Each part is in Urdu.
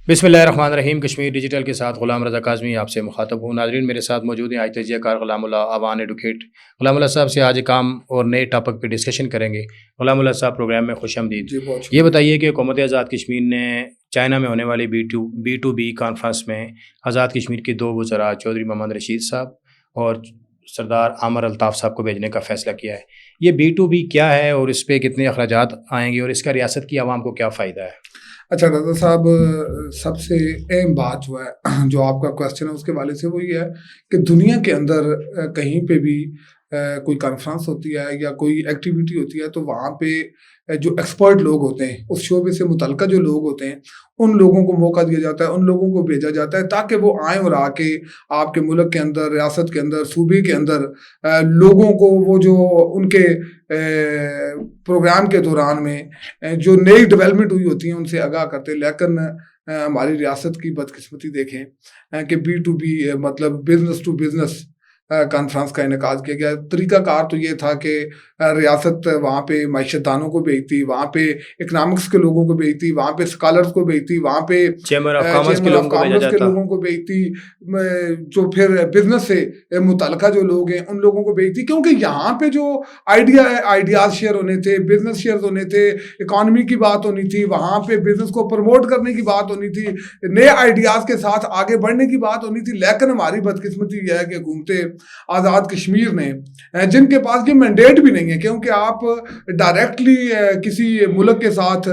بسم اللہ الرحمن الرحیم. کشمیر ڈیجیٹل کے ساتھ غلام رضا کاظمی آپ سے مخاطب ہوں. ناظرین میرے ساتھ موجود ہیں آج تجزیہ کار غلام اللہ اوان ایڈوکیٹ. غلام اللہ صاحب سے آج ایک عام اور نئے ٹاپک پہ ڈسکشن کریں گے. غلام اللہ صاحب پروگرام میں خوش آمدید. یہ بتائیے کہ حکومت آزاد کشمیر نے چائنا میں ہونے والی B2B کانفرنس میں آزاد کشمیر کے 2 وزراء چودھری محمد رشید صاحب اور سردار عامر الطاف صاحب کو بھیجنے کا فیصلہ کیا ہے. یہ B2B کیا ہے اور اس پہ کتنے اخراجات آئیں گے اور اس کا ریاست کی عوام کو کیا فائدہ ہے؟ اچھا رضا صاحب، سب سے اہم بات جو ہے جو آپ کا کویسچن ہے اس کے والے سے وہ یہ ہے کہ دنیا کے اندر کہیں پہ بھی کوئی کانفرنس ہوتی ہے یا کوئی ایکٹیویٹی ہوتی ہے تو وہاں پہ جو ایکسپرٹ لوگ ہوتے ہیں، اس شعبے سے متعلقہ جو لوگ ہوتے ہیں، ان لوگوں کو موقع دیا جاتا ہے، ان لوگوں کو بھیجا جاتا ہے تاکہ وہ آئیں اور آ کے آپ کے ملک کے اندر، ریاست کے اندر، صوبے کے اندر لوگوں کو وہ جو ان کے پروگرام کے دوران میں جو نئی ڈیولپمنٹ ہوئی ہوتی ہیں ان سے آگاہ کرتے. لیکن ہماری ریاست کی بدقسمتی دیکھیں کہ B2B مطلب بزنس ٹو بزنس کانفرنس کا انعقاد کیا گیا. طریقہ کار تو یہ تھا کہ ریاست وہاں پہ معیشت دانوں کو بھیجتی، وہاں پہ اکنامکس کے لوگوں کو بھیجتی، وہاں پہ اسکالرس کو بھیجتی، وہاں پہ چیمبر آف کامرس کے لوگوں کو بھیجتی، جو پھر بزنس سے متعلقہ جو لوگ ہیں ان لوگوں کو بھیجتی. کیونکہ یہاں پہ جو آئیڈیاز شیئر ہونے تھے، بزنس شیئر ہونے تھے، اکانومی کی بات ہونی تھی، وہاں پہ بزنس کو پروموٹ کرنے کی بات ہونی تھی، نئے آئیڈیاز کے ساتھ آگے بڑھنے کی بات ہونی تھی. لیکن ہماری بدقسمتی یہ ہے کہ حکومت آزاد کشمیر نے، جن کے پاس یہ مینڈیٹ بھی نہیں ہے، کیونکہ آپ ڈائریکٹلی کسی ملک کے ساتھ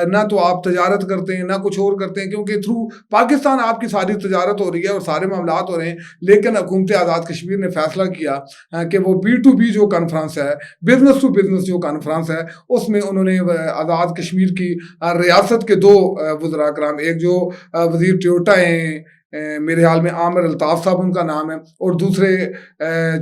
نہ تو آپ تجارت کرتے ہیں نہ کچھ اور کرتے ہیں، کیونکہ تھرو پاکستان آپ کی ساری تجارت ہو رہی ہے اور سارے معاملات ہو رہے ہیں. لیکن حکومت آزاد کشمیر نے فیصلہ کیا کہ وہ B2B جو کانفرنس ہے، بزنس ٹو بزنس جو کانفرنس ہے، اس میں انہوں نے آزاد کشمیر کی ریاست کے 2 وزراء کرام، ایک جو وزیر ٹویوٹا ہیں میرے حال میں عامر الطاف صاحب ان کا نام ہے، اور دوسرے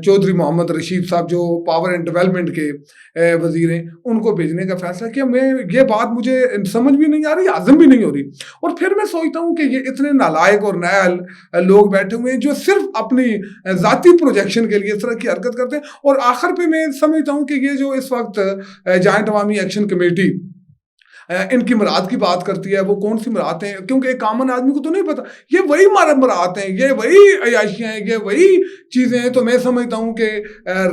چودھری محمد رشید صاحب جو پاور اینڈ ڈیولپمنٹ کے وزیر ہیں، ان کو بھیجنے کا فیصلہ کیا. یہ بات مجھے سمجھ بھی نہیں آ رہی، ہضم بھی نہیں ہو رہی. اور پھر میں سوچتا ہوں کہ یہ اتنے نالائق اور نائل لوگ بیٹھے ہوئے ہیں جو صرف اپنی ذاتی پروجیکشن کے لیے اس طرح کی حرکت کرتے ہیں. اور آخر پہ میں سمجھتا ہوں کہ یہ جو اس وقت جوائنٹ عوامی ایکشن کمیٹی ان کی مراد کی بات کرتی ہے، وہ کون سی مراد ہیں؟ کیونکہ ایک کامن آدمی کو تو نہیں پتا. یہ وہی مراد ہیں، یہ وہی عیاشیاں ہیں، یہ وہی چیزیں ہیں. تو میں سمجھتا ہوں کہ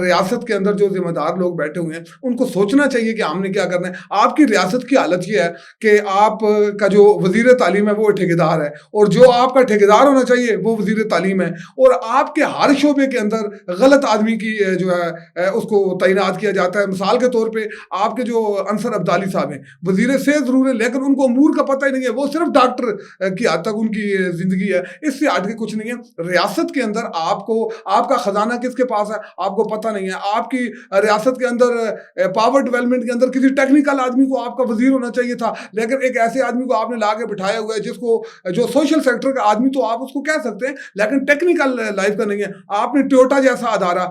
ریاست کے اندر جو ذمہ دار لوگ بیٹھے ہوئے ہیں ان کو سوچنا چاہیے کہ ہم نے کیا کرنا ہے. آپ کی ریاست کی حالت یہ ہے کہ آپ کا جو وزیر تعلیم ہے وہ ٹھیکیدار ہے، اور جو آپ کا ٹھیکیدار ہونا چاہیے وہ وزیر تعلیم ہے، اور آپ کے ہر شعبے کے اندر غلط آدمی کی جو ہے اس کو تعینات کیا جاتا ہے. مثال کے طور پہ آپ کے جو انصر عبدالی صاحب ہیں، وزیر سے ضرور ہے لیکن ان کو امور کا پتہ ہی نہیں ہے، وہ صرف ڈاکٹر کی حد تک ان کی زندگی ہے، اس سے ہٹ کے کچھ نہیں ہے. ریاست کے اندر آپ کا خزانہ کس کے پاس ہے آپ کو پتہ نہیں ہے. آپ کی ریاست کے اندر پاور ڈیولپمنٹ کے اندر کسی ٹیکنیکل آدمی کو آپ کا وزیر ہونا چاہیے تھا، لیکن ایک ایسے آدمی کو آپ نے لا کے بٹھایا ہوا ہے جس کو جو سوشل سیکٹر کا آدمی تو آپ اس کو کہہ سکتے ہیں لیکن ٹیکنیکل لائف کا نہیں ہے. آپ نے ٹویوٹا جیسا ادارہ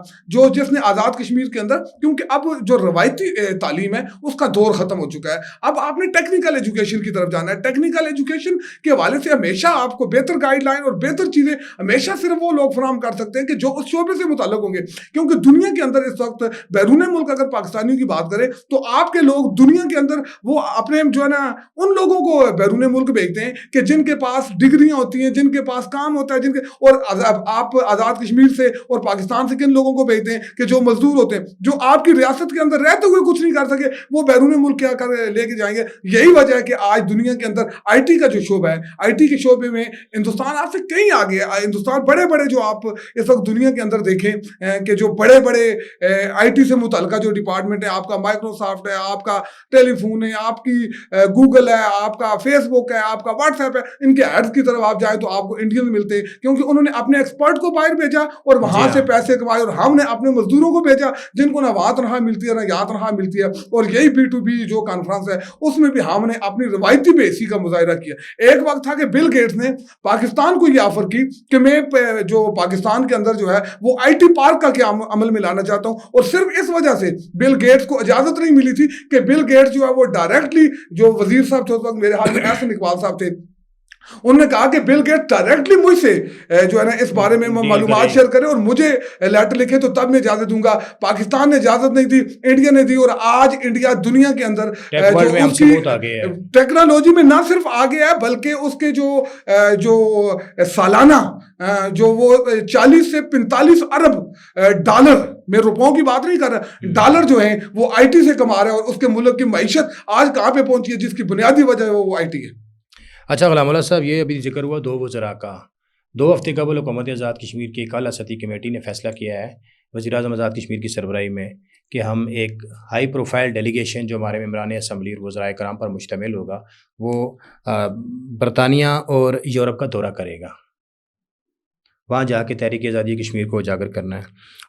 جس نے آزاد کشمیر کے اندر، کیونکہ اب جو روایتی تعلیم ہے اس کا دور ختم ہو چکا ہے، اب آپ نے ٹیکنیکل ایجوکیشن کی طرف جانا ہے. ٹیکنیکل ایجوکیشن کے حوالے سے ہمیشہ آپ کو بہتر گائیڈ لائن اور بہتر چیزیں ہمیشہ صرف وہ لوگ فراہم کر سکتے ہیں کہ جو اس شعبے سے متعلق ہوں گے. کیونکہ دنیا کے اندر اس وقت بیرون ملک اگر پاکستانیوں کی بات کریں تو آپ کے لوگ دنیا کے اندر وہ اپنے جو ہے نا ان لوگوں کو بیرون ملک بھیجتے ہیں کہ جن کے پاس ڈگریاں ہوتی ہیں، جن کے پاس کام ہوتا ہے، اور آپ آزاد کشمیر سے اور پاکستان سے کن لوگوں کو بھیجتے ہیں کہ جو مزدور ہوتے ہیں، جو آپ کی ریاست کے اندر رہتے ہوئے کچھ نہیں کر سکے، وہ بیرون ملک کیا کر لے کے جائیں گے. یہی وجہ ہے کہ آج دنیا کے اندر IT کا جو شعبہ ہے، IT کے شعبے میں ہندوستان آپ سے کہیں آگے ہے. ہندوستان بڑے جو آپ اس وقت دنیا کے اندر دیکھیں کہ جو بڑے IT سے متعلقہ جو ڈپارٹمنٹ ہے، آپ کا مائکروسافٹ ہے، آپ کا ٹیلی فون ہے، آپ کی گوگل ہے، آپ کا فیس بک ہے، آپ کا واٹس ایپ ہے، ان کے ایڈز کی طرف آپ جائیں تو آپ کو انڈین ملتے ہیں کیونکہ انہوں نے اپنے ایکسپرٹ کو باہر بھیجا اور وہاں سے پیسے کمائے، اور ہم نے اپنے مزدوروں کو بھیجا جن کو نہ وہاں تنخواہ ملتی ہے نہ یہاں تنخواہ ملتی ہے. اور یہی B2B جو کانفرنس ہے اس میں بھی ہم نے اپنی روایتی بیسی کا مظاہرہ کیا. ایک وقت تھا کہ بل گیٹس نے پاکستان کو یہ آفر کی کہ میں جو پاکستان کے اندر جو ہے وہ IT پارک کا کیا عمل میں لانا چاہتا ہوں، اور صرف اس وجہ سے بل گیٹس کو اجازت نہیں ملی تھی کہ بل گیٹس جو ہے وہ ڈائریکٹلی جو وزیر صاحب تھے اس وقت میرے حال میں احسن اقبال صاحب تھے، انہوں نے کہا کہ بل گیٹ ڈائریکٹلی مجھ سے جو ہے نا اس بارے میں معلومات شیئر کرے اور مجھے لیٹر لکھے تو تب میں اجازت دوں گا. پاکستان نے اجازت نہیں دی, انڈیا نے دی, اور آج انڈیا دنیا کے اندر جو اس کی ٹیکنالوجی میں نہ صرف آگے ہے بلکہ اس کے جو سالانہ جو وہ 40 سے 45 ارب ڈالر, میں روپوں کی بات نہیں کر رہا, ڈالر جو ہیں وہ آئی ٹی سے کما رہے ہیں, اور اس کے ملک کی معیشت آج کہاں پہ پہنچی ہے جس کی بنیادی وجہ ہے وہ آئی ٹی ہے. اچھا غلام اللہ صاحب, یہ ابھی ذکر ہوا 2 وزراء کا. 2 ہفتے قبل حکومت آزاد کشمیر کی ایک اعلیٰ سطحی کمیٹی نے فیصلہ کیا ہے وزیر اعظم آزاد کشمیر کی سربراہی میں کہ ہم ایک ہائی پروفائل ڈیلیگیشن جو ہمارے ممبران اسمبلی اور وزرائے کرام پر مشتمل ہوگا وہ برطانیہ اور یورپ کا دورہ کرے گا. وہاں جا کے تحریک آزادی کشمیر کو اجاگر کرنا ہے,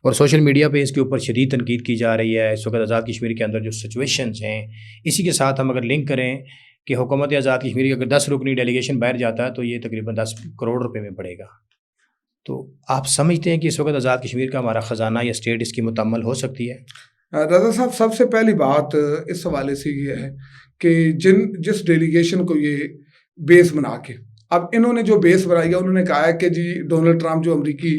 اور سوشل میڈیا پہ اس کے اوپر شدید تنقید کی جا رہی ہے. اس وقت آزاد کشمیر کے اندر جو سچویشنز ہیں, اسی کے ساتھ ہم اگر لنک کریں کہ حکومت آزاد کشمیر کی اگر 10 رکنی ڈیلیگیشن باہر جاتا ہے تو یہ تقریباً 10 کروڑ روپے میں پڑے گا. تو آپ سمجھتے ہیں کہ اس وقت آزاد کشمیر کا ہمارا خزانہ یا اسٹیٹ اس کی مکمل ہو سکتی ہے؟ رضا صاحب, سب سے پہلی بات اس حوالے سے یہ ہے کہ جس ڈیلیگیشن کو یہ بیس بنا کے, اب انہوں نے جو بیس بنائی ہے, انہوں نے کہا ہے کہ جی ڈونلڈ ٹرمپ جو امریکی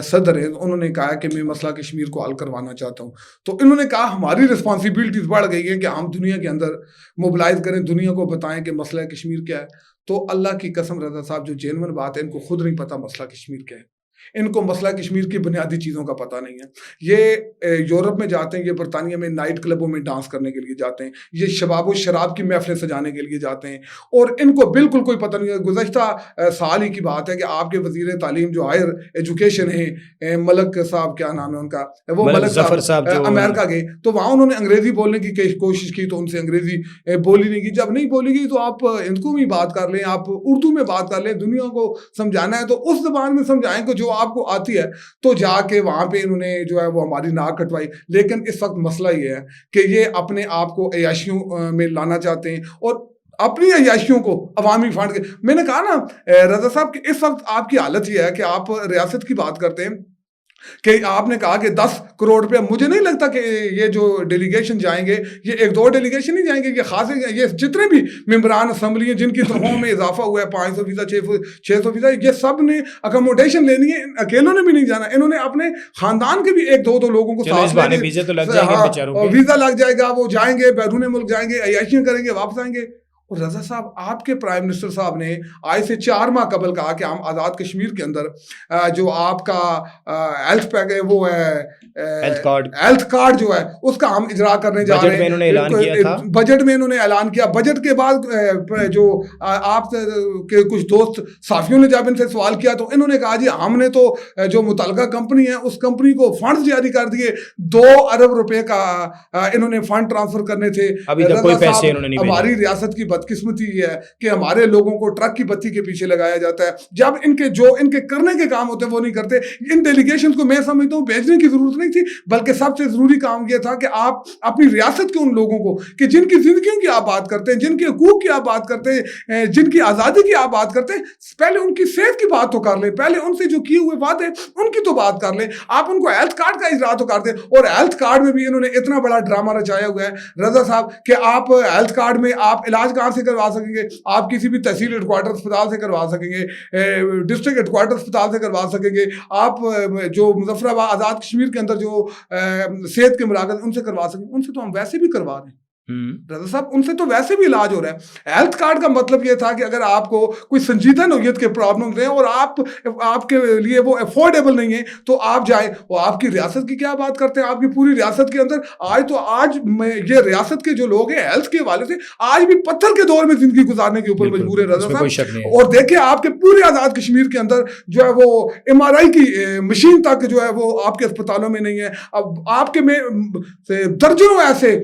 صدر ہیں, انہوں نے کہا کہ میں مسئلہ کشمیر کو حل کروانا چاہتا ہوں. تو انہوں نے کہا ہماری رسپانسبلٹیز بڑھ گئی ہیں کہ ہم دنیا کے اندر موبلائز کریں, دنیا کو بتائیں کہ مسئلہ کشمیر کیا ہے. تو اللہ کی قسم رضا صاحب, جو جینون بات ہے, ان کو خود نہیں پتا مسئلہ کشمیر کیا ہے. ان کو مسئلہ کشمیر کی بنیادی چیزوں کا پتہ نہیں ہے. یہ یورپ میں جاتے ہیں, یہ برطانیہ میں نائٹ کلبوں میں ڈانس کرنے کے لیے جاتے ہیں, یہ شباب و شراب کی محفلیں سجانے کے لیے جاتے ہیں, اور ان کو بالکل کوئی پتہ نہیں ہے. گزشتہ سال ہی کی بات ہے کہ آپ کے وزیر تعلیم جو ہائر ایجوکیشن ہیں, ملک صاحب, کیا نام ہے ان کا, وہ ملک ظفر صاحب امریکہ گئے, تو وہاں انہوں نے انگریزی بولنے کی کوشش کی, تو ان سے انگریزی بولی نہیں کی. جب نہیں بولی گئی تو آپ ہندکو میں بات کر لیں, آپ اردو میں بات کر لیں, دنیا کو سمجھانا ہے تو اس زبان میں سمجھائیں کہ جو آپ کو آتی ہے. تو جا کے وہاں پہ انہوں نے جو ہے وہ ہماری ناک کٹوائی. لیکن اس وقت مسئلہ یہ ہے کہ یہ اپنے آپ کو عیاشیوں میں لانا چاہتے ہیں, اور اپنی عیاشیوں کو عوامی فنڈ کے, میں نے کہا نا رضا صاحب کہ اس وقت آپ کی حالت یہ ہے کہ آپ ریاست کی بات کرتے ہیں کہ آپ نے کہا کہ 10 کروڑ روپے. مجھے نہیں لگتا کہ یہ جو ڈیلیگیشن جائیں گے, یہ 1-2 ڈیلیگیشن نہیں جائیں گے, یہ خاصے, یہ جتنے بھی ممبران اسمبلی ہیں جن کی تنخواہوں میں اضافہ ہوا ہے 500%, 600%, یہ سب نے اکوموڈیشن لینی ہے. اکیلوں نے بھی نہیں جانا, انہوں نے اپنے خاندان کے بھی 1-2 لوگوں کو ساتھ لے کے, ویزا لگ جائے گا, وہ جائیں گے, بیرون ملک جائیں گے, عیاشیاں کریں گے, واپس آئیں گے. اور رضا صاحب, آپ کے پرائم منسٹر صاحب نے آج سے 4 ماہ قبل کہا کہ ہم آزاد کشمیر کے اندر جو آپ کا ہیلتھ پیک ہے, وہ ہے ہیلتھ کارڈ جو ہے, اس کا ہم اجرا کرنے جا رہے ہیں. بجٹ میں انہوں نے اعلان کیا. بجٹ کے بعد جو آپ کے کچھ دوست صحافیوں نے جب ان سے سوال کیا تو انہوں نے کہا جی ہم نے تو جو متعلقہ کمپنی ہے اس کمپنی کو فنڈ جاری کر دیے, 2 ارب روپے کا انہوں نے فنڈ ٹرانسفر کرنے تھے. ہماری ریاست کی بدقسمتی یہ ہے کہ ہمارے لوگوں کو ٹرک کی بتی کے پیچھے لگایا جاتا ہے, جب ان کے کرنے کے کام ہوتے ہیں وہ نہیں کرتے. ان ڈیلیگیشن کو میں سمجھتا ہوں بھیجنے کی ضرورت نہیں تھی, بلکہ سب سے ضروری کام یہ تھا کہ آپ اپنی ریاست کے ان لوگوں کو کہ جن کی زندگیوں کی آپ بات کرتے ہیں, جن کے حقوق کی آپ بات کرتے ہیں, جن کی آزادی کی آپ بات کرتے ہیں, پہلے ان کی صحت کی بات تو کر لیں, پہلے ان سے جو کیے ہوئے وعدے ان کی تو بات کر لیں. آپ ان کو ہیلتھ کارڈ کا اجرا تو کر دیں, اور ہیلتھ کارڈ میں بھی انہوں نے اتنا بڑا ڈرامہ رچایا ہوا ہے رضا صاحب کہ آپ ہیلتھ کارڈ میں آپ علاج کہاں سے کروا سکیں گے, آپ کسی بھی تحصیل ہیڈ کوارٹر اسپتال سے کروا سکیں گے, ڈسٹرکٹ ہیڈ کوارٹر اسپتال سے کروا سکیں گے, آپ جو مظفر آباد آزاد کشمیر کے اندر جو صحت کے مراکز ان سے کروا سکیں گے. ان سے تو ہم ویسے بھی کروا رہے ہیں رضا صاحب, ان سے تو ویسے بھی علاج ہو رہا ہے. ہیلتھ کارڈ کا مطلب یہ تھا کہ اگر آپ کو کوئی سنجیدہ نوعیت کے پرابلمز ہیں اور آپ کے لیے وہ افورڈیبل نہیں ہے تو آپ جائیں. وہ آپ کی ریاست کی کیا بات کرتے ہیں, آپ کی پوری ریاست کے اندر آج یہ ریاست کے جو لوگ ہیں ہیلتھ کے حوالے سے آج بھی پتھر کے دور میں زندگی گزارنے کے اوپر مجبور ہے رضا صاحب. اور دیکھیں آپ کے پورے آزاد کشمیر کے اندر جو ہے وہ MRI کی مشین تک جو ہے وہ آپ کے اسپتالوں میں نہیں ہے. اب آپ کے میں درجنوں ایسے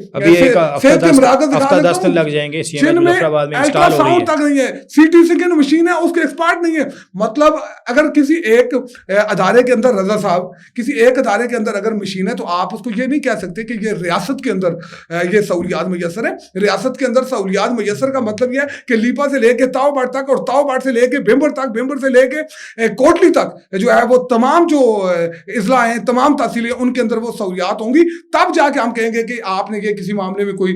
لگ جائیں گے جن میں الٹرا ساؤنڈ تک نہیں ہے, CT سکین مشین ہے, اس کے ایکسپرٹ نہیں ہے. مطلب اگر کسی ایک ادارے کے اندر رضا صاحب, کسی ایک ادارے کے اندر اگر مشین ہے تو آپ اس کو یہ نہیں کہہ سکتے کہ یہ ریاست کے اندر یہ سہولیات میسر ہے. ریاست کے اندر سہولیات میسر کا مطلب یہ ہے کہ لیپا سے لے کے تاؤ باٹ تک, اور تاؤ باٹ سے لے کے بھمبر تک, بھمبر سے لے کے کوٹلی تک جو ہے وہ تمام جو اضلاع ہیں, تمام تحصیلیں, ان کے اندر وہ سہولیات ہوں گی. تب جا کے ہم کہیں گے کہ آپ نے یہ کسی معاملے میں کوئی